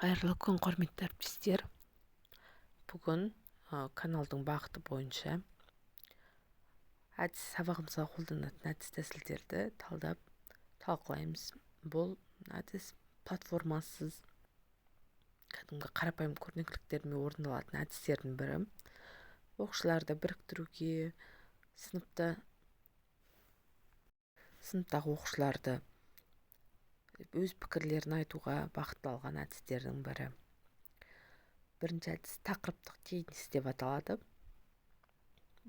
Қайырлы күн, құрметті әріптестер. Бүгін каналдың бағыты бойынша сабағымызға қолданатын әдіс тәсілдерді талқылаймыз. Бұл әдіс платформасыз кәдімгі қарапайым көрнекіліктермен орындалатын әдістердің бірі. Оқушыларды біріктіруге, сыныптағы оқушыларды өз пікірлерін айтуға бағытталған әдістердің бірі. Бірінші әдіс тақырыптық теннис деп аталады.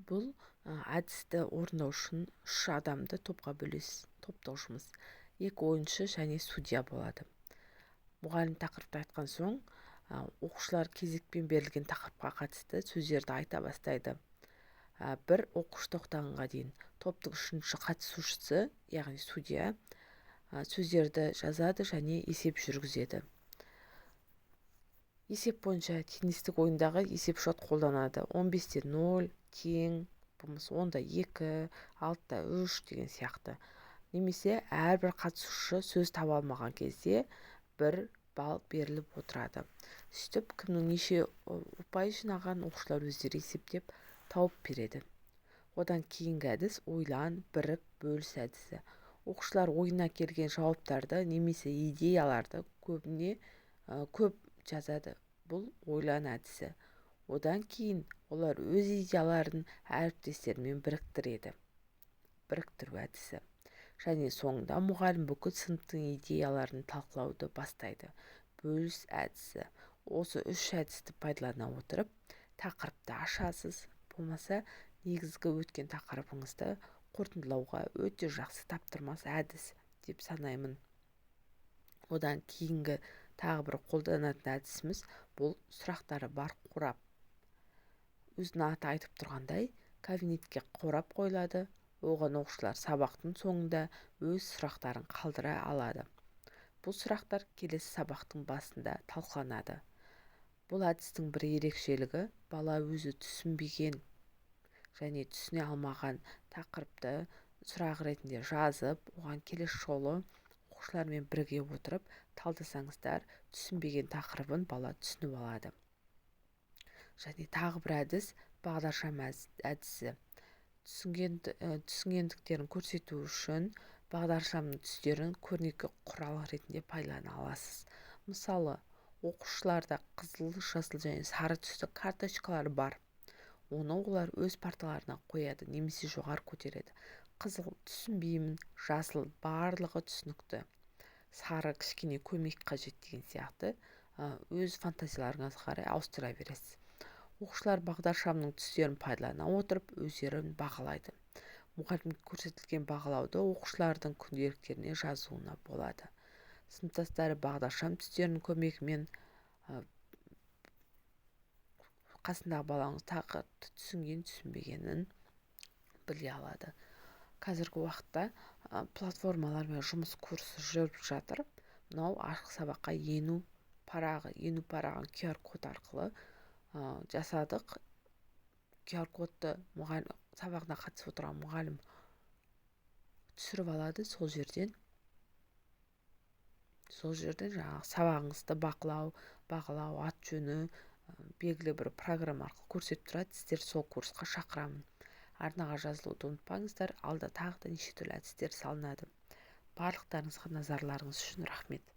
Бұл әдісті орындау үшін 3 адамды топқа бөлесіз. Топтаушымыз 2 ойыншы және судья болады. Мұғалім тақырыпты айтқан соң, оқушылар кезекпен берілген тақырыпқа қатысты сөздерді айта бастайды. Бір оқушы тоқтағанға дейін топтың 3-ші қатысушысы, яғни судья, сөздерді жазады және есеп жүргізеді. Есеп бойынша теннистік ойындағы есеп шот қолданады. 15-те 0, тең, 10-да 2, 6-да 3 деген сияқты. Немесе әрбір қатысушы сөз таба алмаған кезде 1 балл беріліп отырады. Сөйтіп, кімнің неше ұпай жинаған оқушылар өздері есептеп тауып береді. Одан кейінгі әдіс ойлан, бірік, бөліс әдісі. Оқушылар ойына келген жауаптарды немесе идеяларды көп жазады. Бұл ойлан әдісі. Одан кейін олар өз идеяларын әріптестермен біріктіреді. Біріктіру әдісі. Және соңында мұғалім бүкіл сыныптың идеяларын талқылауды бастайды. Бөліс әдісі. Осы 3 әдісті пайдалана отырып, тақырыпты ашасыз. Болмаса, негізгі өткен тақырыбыңызды қорытындылауға өте жақсы таптырмас әдіс деп санаймын. Одан кейінгі тағы бір қолданатын әдісіміз бұл сұрақтары бар қорап. Өзінің аты айтып тұрғандай, кабинетке қорап қойылады. Оған оқушылар сабақтың соңында өз сұрақтарын қалдыра алады. Бұл сұрақтар келесі сабақтың басында талқыланады. Бұл әдістің бір ерекшелігі, бала өзі түсінбеген және түсіне алмаған тақырыпты сұрақ ретінде жазып, оған келесі жолы оқушылармен бірге отырып талдасаңыздар, түсінбеген тақырыбын бала түсініп алады. Және тағы бір әдіс бағдаршам әдісі. Түсінгендіктерін көрсету үшін бағдаршамның түстерін көрнекі құрал ретінде пайдалана аласыз. Мысалы, оқушыларда қызыл, жасыл және сары түсті карточкалар бар. Оны олар өз парталарына қояды, немесе жоғары көтереді. Қызыл түсінбеймін, жасыл барлығы түсінікті, сары кішкене көмек қажет деген сияқты өз фантазияларыңызға қарай ауыстыра бересіз. Оқушылар бағдаршамның түстерін пайдалана отырып өздерін бағалайды. Мұғалім көрсетілген бағалауды оқушылардың күнделіктеріне жазуына болады. Сыныптастары бағдаршам түстерінің көмегімен қасындағы балаңыз тақырыпты түсінбегенін біле алады. Қазіргі уақытта платформалармен жұмыс курсы жүріп жатыр. Мынау ашық сабаққа ену парағын QR код арқылы жасадық. QR кодты сабағына қатысып отырған мұғалім түсіріп алады. Сол жерден жаңағы сабағыңызды бағалау, ат жөні белгілі бір программа арқылы көрсетіп тұрады. Сіздер сол курсқа шақырамын. Арнаға жазылуды ұмытпаңыздар. Алда тағы да неше түрлі әдістер салынады. Барлықтарыңызға назарларыңыз үшін рахмет.